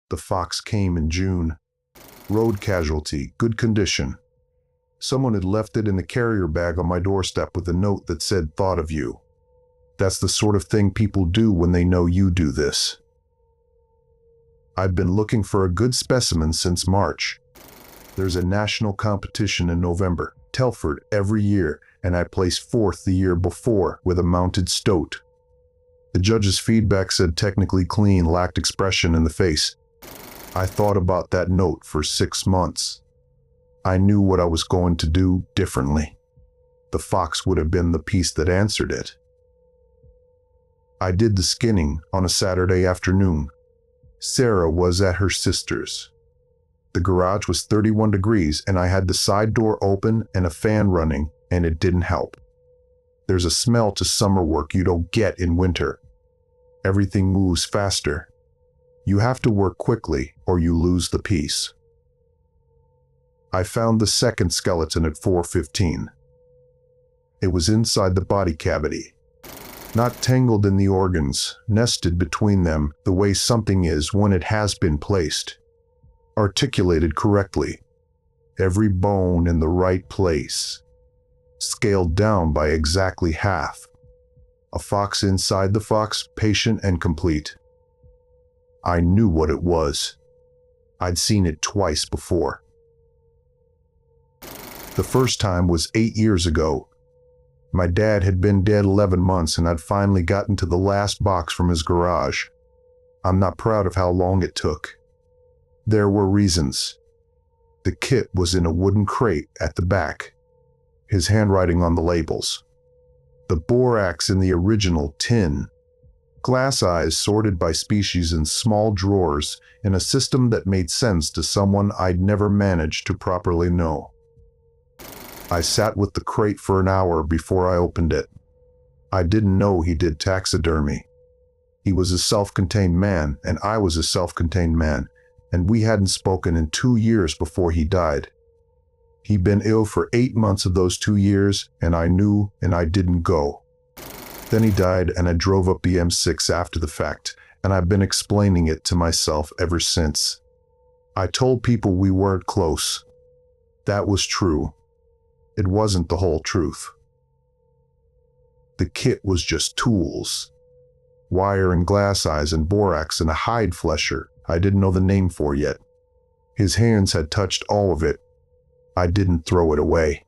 The fox came in June. Road casualty, good condition. Someone had left it in the carrier bag on my doorstep with a note that said, "Thought of you." That's the sort of thing people do when they know you do this. I've been looking for a good specimen since March. There's a national competition in November, Telford, every year, and I placed 4th the year before with a mounted stoat. The judge's feedback said technically clean, lacked expression in the face. I thought about that note for 6 months. I knew what I was going to do differently. The fox would have been the piece that answered it. I did the skinning on a Saturday afternoon. Sarah was at her sister's. The garage was 31 degrees and I had the side door open and a fan running, and it didn't help. There's a smell to summer work you don't get in winter. Everything moves faster. You have to work quickly or you lose the piece. I found the second skeleton at 4:15. It was inside the body cavity. Not tangled in the organs, nested between them the way something is when it has been placed. Articulated correctly. Every bone in the right place. Scaled down by exactly half. A fox inside the fox, patient and complete. I knew what it was. I'd seen it twice before. The first time was 8 years ago. My dad had been dead 11 months and I'd finally gotten to the last box from his garage. I'm not proud of how long it took. There were reasons. The kit was in a wooden crate at the back. His handwriting on the labels. The borax in the original tin. Glass eyes sorted by species in small drawers in a system that made sense to someone I'd never managed to properly know. I sat with the crate for an hour before I opened it. I didn't know he did taxidermy. He was a self-contained man, and I was a self-contained man, and we hadn't spoken in 2 years before he died. He'd been ill for 8 months of those 2 years, and I knew, and I didn't go. Then he died, and I drove up the M6 after the fact, and I've been explaining it to myself ever since. I told people we weren't close. That was true. It wasn't the whole truth. The kit was just tools. Wire and glass eyes and borax and a hide flesher I didn't know the name for yet. His hands had touched all of it. I didn't throw it away.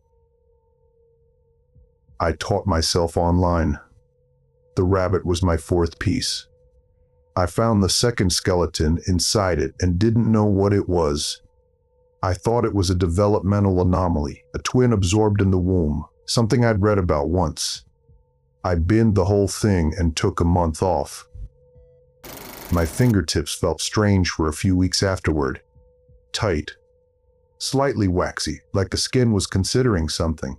I taught myself online. The rabbit was my 4th piece. I found the second skeleton inside it and didn't know what it was. I thought it was a developmental anomaly, a twin absorbed in the womb, something I'd read about once. I binned the whole thing and took a month off. My fingertips felt strange for a few weeks afterward. Tight. Slightly waxy, like the skin was considering something.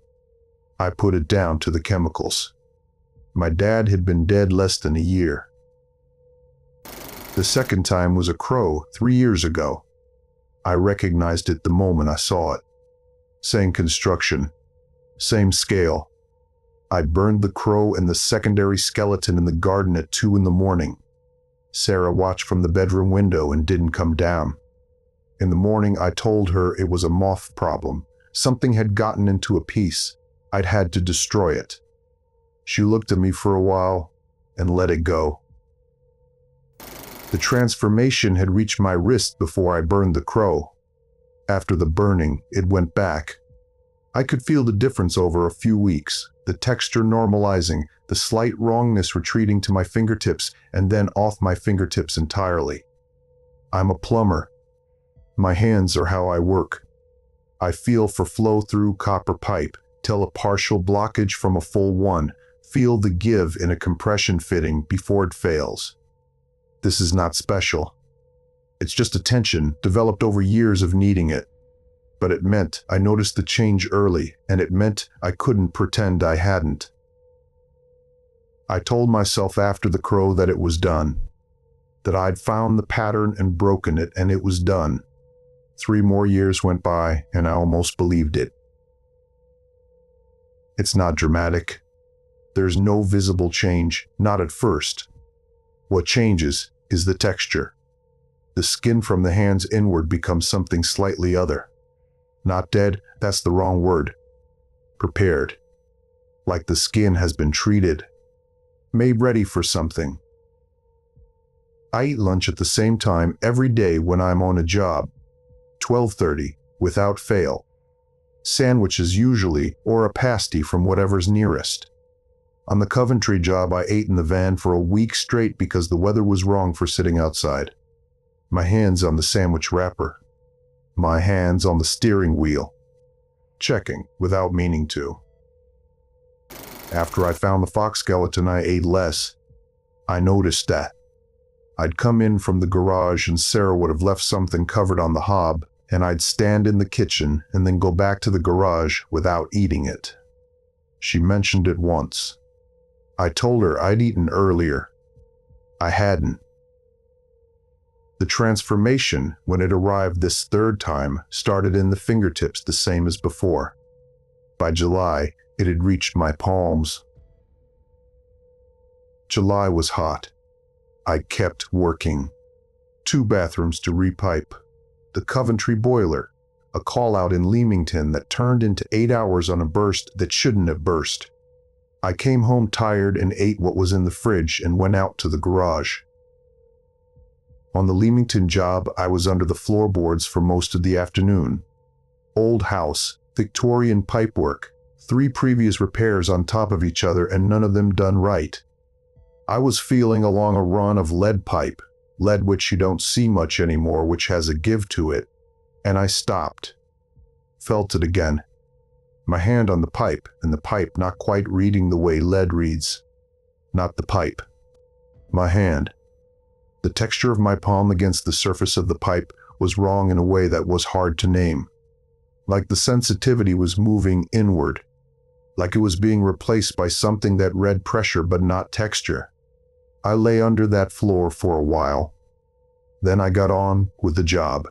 I put it down to the chemicals. My dad had been dead less than a year. The second time was a crow 3 years ago. I recognized it the moment I saw it. Same construction. Same scale. I burned the crow and the secondary skeleton in the garden at 2 in the morning. Sarah watched from the bedroom window and didn't come down. In the morning, I told her it was a moth problem. Something had gotten into a piece. I'd had to destroy it. She looked at me for a while and let it go. The transformation had reached my wrist before I burned the crow. After the burning, it went back. I could feel the difference over a few weeks, the texture normalizing, the slight wrongness retreating to my fingertips and then off my fingertips entirely. I'm a plumber. My hands are how I work. I feel for flow through copper pipe, tell a partial blockage from a full one, feel the give in a compression fitting before it fails. This is not special. It's just a tension developed over years of needing it. But it meant I noticed the change early, and it meant I couldn't pretend I hadn't. I told myself after the crow that it was done. That I'd found the pattern and broken it, and it was done. 3 more years went by, and I almost believed it. It's not dramatic. There's no visible change, not at first. What changes is the texture. The skin from the hands inward becomes something slightly other. Not dead, that's the wrong word. Prepared. Like the skin has been treated. Made ready for something. I eat lunch at the same time every day when I'm on a job. 12:30, without fail. Sandwiches usually, or a pasty from whatever's nearest. On the Coventry job, I ate in the van for a week straight because the weather was wrong for sitting outside. My hands on the sandwich wrapper. My hands on the steering wheel. Checking, without meaning to. After I found the fox skeleton, I ate less. I noticed that. I'd come in from the garage and Sarah would have left something covered on the hob, and I'd stand in the kitchen and then go back to the garage without eating it. She mentioned it once. I told her I'd eaten earlier. I hadn't. The transformation, when it arrived this third time, started in the fingertips the same as before. By July, it had reached my palms. July was hot. I kept working. 2 bathrooms to repipe. The Coventry boiler, a call-out in Leamington that turned into 8 hours on a burst that shouldn't have burst. I came home tired and ate what was in the fridge and went out to the garage. On the Leamington job, I was under the floorboards for most of the afternoon. Old house, Victorian pipework, 3 previous repairs on top of each other and none of them done right. I was feeling along a run of lead pipe, lead which you don't see much anymore, which has a give to it, and I stopped. Felt it again. My hand on the pipe, and the pipe not quite reading the way lead reads. Not the pipe. My hand. The texture of my palm against the surface of the pipe was wrong in a way that was hard to name. Like the sensitivity was moving inward. Like it was being replaced by something that read pressure but not texture. I lay under that floor for a while. Then I got on with the job.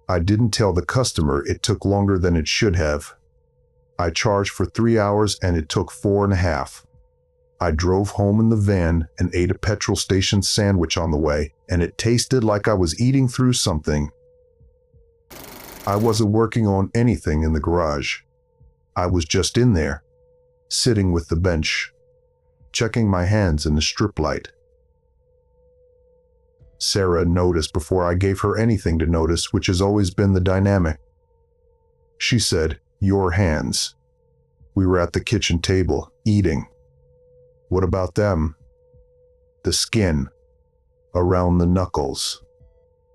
I didn't tell the customer it took longer than it should have. I charged for 3 hours and it took 4.5. I drove home in the van and ate a petrol station sandwich on the way, and it tasted like I was eating through something. I wasn't working on anything in the garage. I was just in there, sitting with the bench, checking my hands in the strip light. Sarah noticed before I gave her anything to notice, which has always been the dynamic. She said, "Your hands." We were at the kitchen table, eating. What about them? The skin, around the knuckles.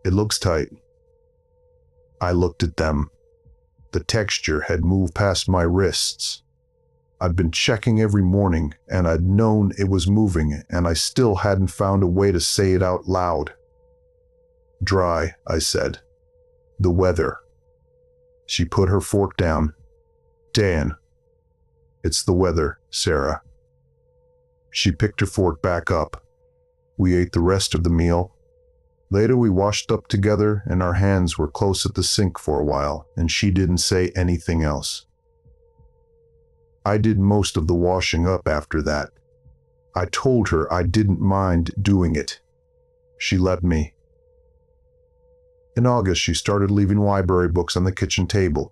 It looks tight. I looked at them. The texture had moved past my wrists. I'd been checking every morning, and I'd known it was moving, and I still hadn't found a way to say it out loud. "Dry," I said. "The weather." She put her fork down. "Dan." "It's the weather, Sarah." She picked her fork back up. We ate the rest of the meal. Later we washed up together and our hands were close at the sink for a while, and she didn't say anything else. I did most of the washing up after that. I told her I didn't mind doing it. She let me. In August, she started leaving library books on the kitchen table.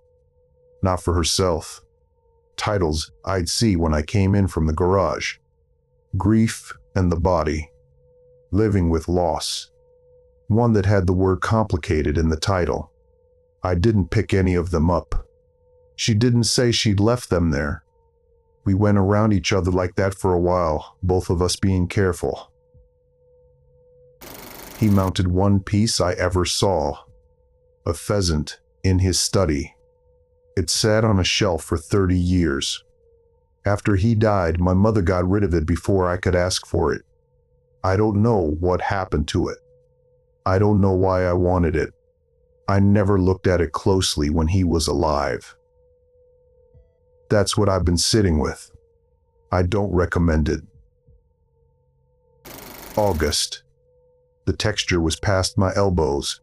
Not for herself. Titles I'd see when I came in from the garage. Grief and the Body. Living with Loss. One that had the word complicated in the title. I didn't pick any of them up. She didn't say she'd left them there. We went around each other like that for a while, both of us being careful. He mounted one piece I ever saw. A pheasant in his study. It sat on a shelf for 30 years. After he died, my mother got rid of it before I could ask for it. I don't know what happened to it. I don't know why I wanted it. I never looked at it closely when he was alive. That's what I've been sitting with. I don't recommend it. August. The texture was past my elbows.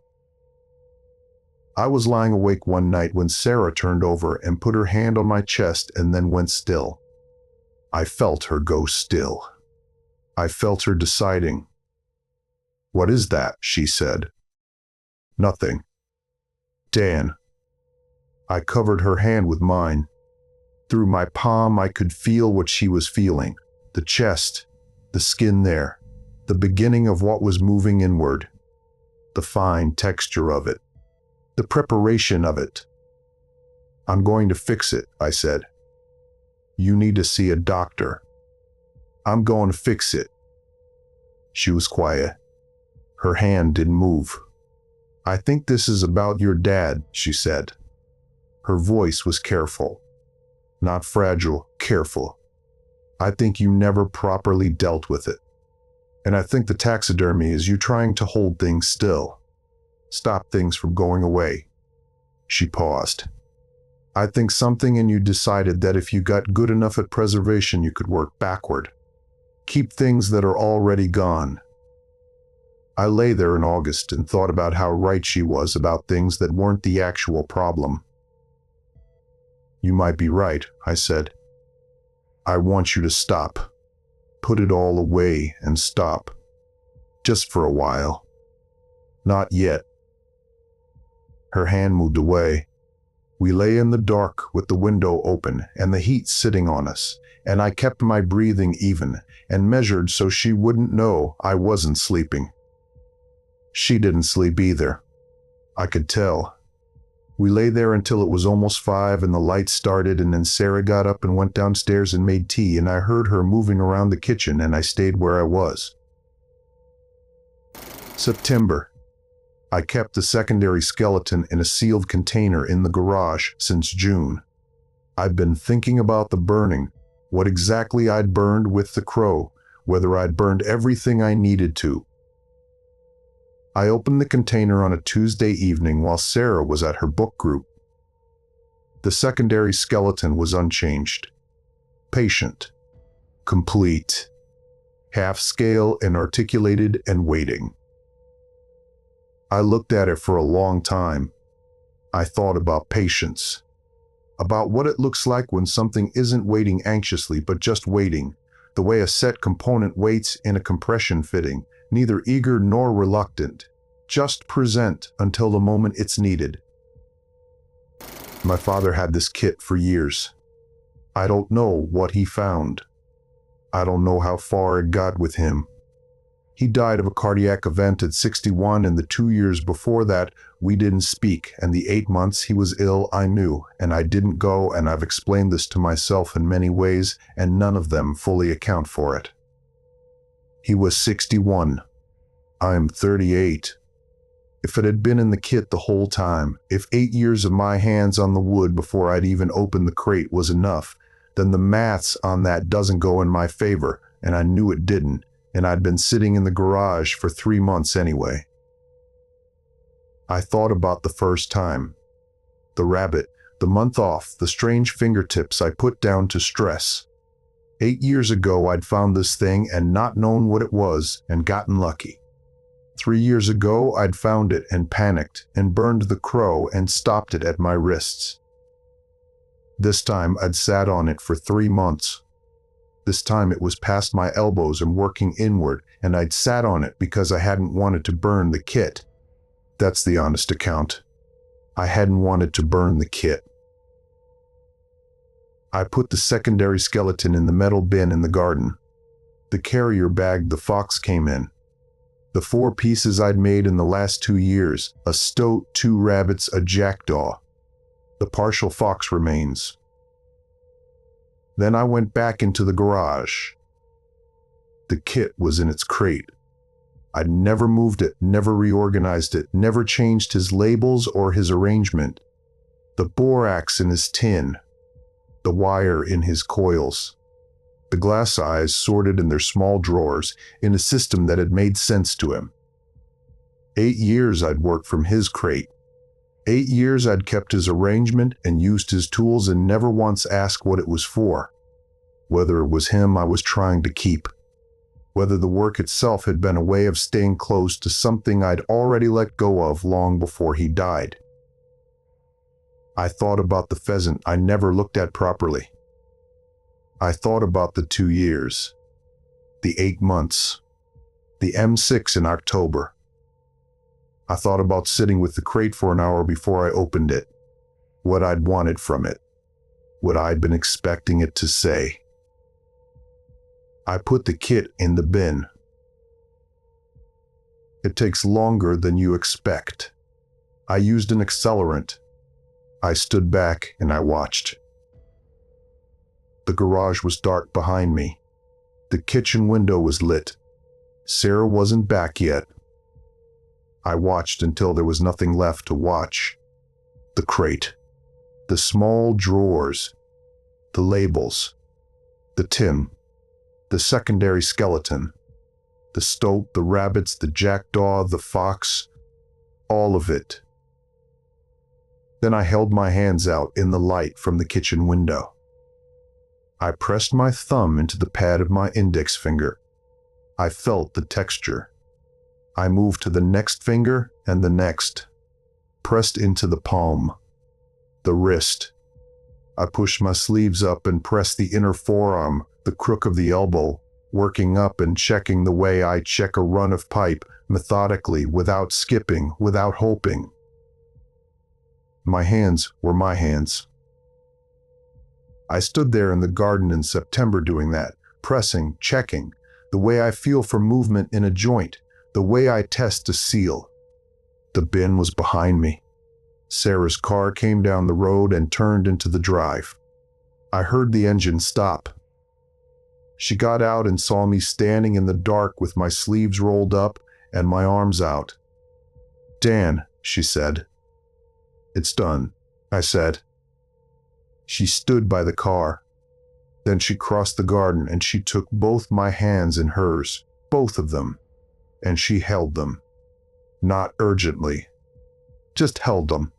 I was lying awake one night when Sarah turned over and put her hand on my chest and then went still. I felt her go still. I felt her deciding. "What is that?" she said. "Nothing." "Dan." I covered her hand with mine. Through my palm, I could feel what she was feeling. The chest, the skin there, the beginning of what was moving inward. The fine texture of it. The preparation of it. "I'm going to fix it," I said. "You need to see a doctor." "I'm going to fix it." She was quiet. Her hand didn't move. "I think this is about your dad," she said. Her voice was careful. Not fragile, careful. "I think you never properly dealt with it. And I think the taxidermy is you trying to hold things still. Stop things from going away." She paused. "I think something in you decided that if you got good enough at preservation, you could work backward. Keep things that are already gone." I lay there in August and thought about how right she was about things that weren't the actual problem. "You might be right," I said. "I want you to stop. Put it all away and stop. Just for a while." "Not yet." Her hand moved away. We lay in the dark with the window open and the heat sitting on us, and I kept my breathing even and measured so she wouldn't know I wasn't sleeping. She didn't sleep either. I could tell. We lay there until it was almost 5 and the lights started, and then Sarah got up and went downstairs and made tea, and I heard her moving around the kitchen, and I stayed where I was. September. I kept the secondary skeleton in a sealed container in the garage since June. I'd been thinking about the burning, what exactly I'd burned with the crow, whether I'd burned everything I needed to. I opened the container on a Tuesday evening while Sarah was at her book group. The secondary skeleton was unchanged. Patient. Complete. Half-scale and articulated and waiting. I looked at it for a long time. I thought about patience. About what it looks like when something isn't waiting anxiously but just waiting, the way a set component waits in a compression fitting, neither eager nor reluctant, just present until the moment it's needed. My father had this kit for years. I don't know what he found. I don't know how far it got with him. He died of a cardiac event at 61, and the 2 years before that, we didn't speak, and the 8 months he was ill, I knew, and I didn't go, and I've explained this to myself in many ways, and none of them fully account for it. He was 61. I'm 38. If it had been in the kit the whole time, if 8 years of my hands on the wood before I'd even opened the crate was enough, then the maths on that doesn't go in my favor, and I knew it didn't, and I'd been sitting in the garage for 3 months anyway. I thought about the first time. The rabbit, the month off, the strange fingertips I put down to stress. 8 years ago I'd found this thing and not known what it was and gotten lucky. 3 years ago I'd found it and panicked and burned the crow and stopped it at my wrists. This time I'd sat on it for 3 months. This time it was past my elbows and working inward, and I'd sat on it because I hadn't wanted to burn the kit. That's the honest account. I hadn't wanted to burn the kit. I put the secondary skeleton in the metal bin in the garden. The carrier bag the fox came in. The 4 pieces I'd made in the last 2 years, a stoat, 2 rabbits, a jackdaw. The partial fox remains. Then I went back into the garage. The kit was in its crate. I'd never moved it, never reorganized it, never changed his labels or his arrangement. The borax in his tin, the wire in his coils, the glass eyes sorted in their small drawers in a system that had made sense to him. 8 years I'd worked from his crate. 8 years I'd kept his arrangement and used his tools and never once asked what it was for. Whether it was him I was trying to keep. Whether the work itself had been a way of staying close to something I'd already let go of long before he died. I thought about the pheasant I never looked at properly. I thought about the 2 years. The 8 months. The M6 in October. I thought about sitting with the crate for an hour before I opened it. What I'd wanted from it. What I'd been expecting it to say. I put the kit in the bin. It takes longer than you expect. I used an accelerant. I stood back and I watched. The garage was dark behind me. The kitchen window was lit. Sarah wasn't back yet. I watched until there was nothing left to watch. The crate. The small drawers. The labels. The tin. The secondary skeleton. The stoat, the rabbits, the jackdaw, the fox. All of it. Then I held my hands out in the light from the kitchen window. I pressed my thumb into the pad of my index finger. I felt the texture. I moved to the next finger and the next. Pressed into the palm. The wrist. I pushed my sleeves up and pressed the inner forearm, the crook of the elbow, working up and checking the way I check a run of pipe, methodically, without skipping, without hoping. My hands were my hands. I stood there in the garden in September doing that, pressing, checking, the way I feel for movement in a joint, the way I test a seal. The bin was behind me. Sarah's car came down the road and turned into the drive. I heard the engine stop. She got out and saw me standing in the dark with my sleeves rolled up and my arms out. "Dan," she said. "It's done," I said. She stood by the car. Then she crossed the garden and she took both my hands in hers, both of them, and she held them. Not urgently. Just held them.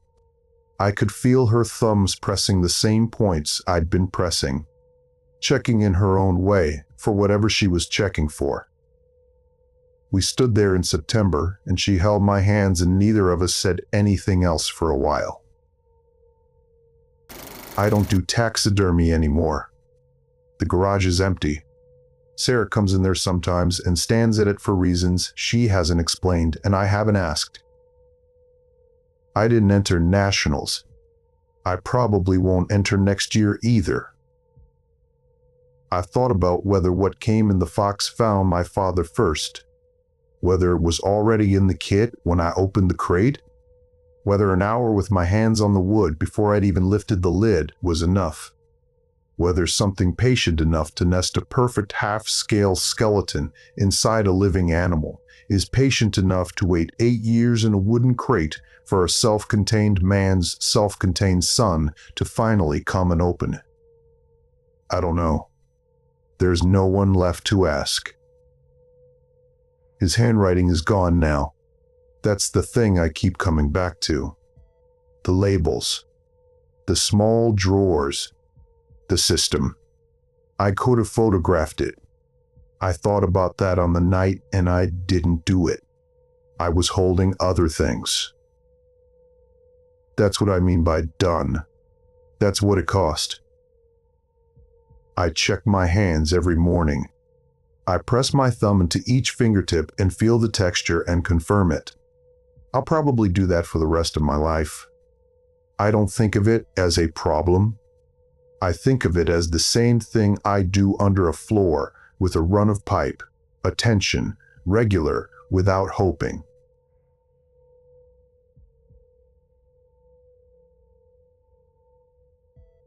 I could feel her thumbs pressing the same points I'd been pressing, checking in her own way for whatever she was checking for. We stood there in September and she held my hands and neither of us said anything else for a while. I don't do taxidermy anymore. The garage is empty. Sarah comes in there sometimes and stands at it for reasons she hasn't explained and I haven't asked. I didn't enter nationals. I probably won't enter next year either. I thought about whether what came in the Fox found my father first, whether it was already in the kit when I opened the crate, whether an hour with my hands on the wood before I'd even lifted the lid was enough, whether something patient enough to nest a perfect half-scale skeleton inside a living animal is patient enough to wait 8 years in a wooden crate for a self-contained man's self-contained son to finally come and open. I don't know. There's no one left to ask. His handwriting is gone now. That's the thing I keep coming back to. The labels. The small drawers. The system. I could have photographed it. I thought about that on the night and I didn't do it. I was holding other things. That's what I mean by done. That's what it cost. I check my hands every morning. I press my thumb into each fingertip and feel the texture and confirm it. I'll probably do that for the rest of my life. I don't think of it as a problem. I think of it as the same thing I do under a floor with a run of pipe, attention, regular, without hoping.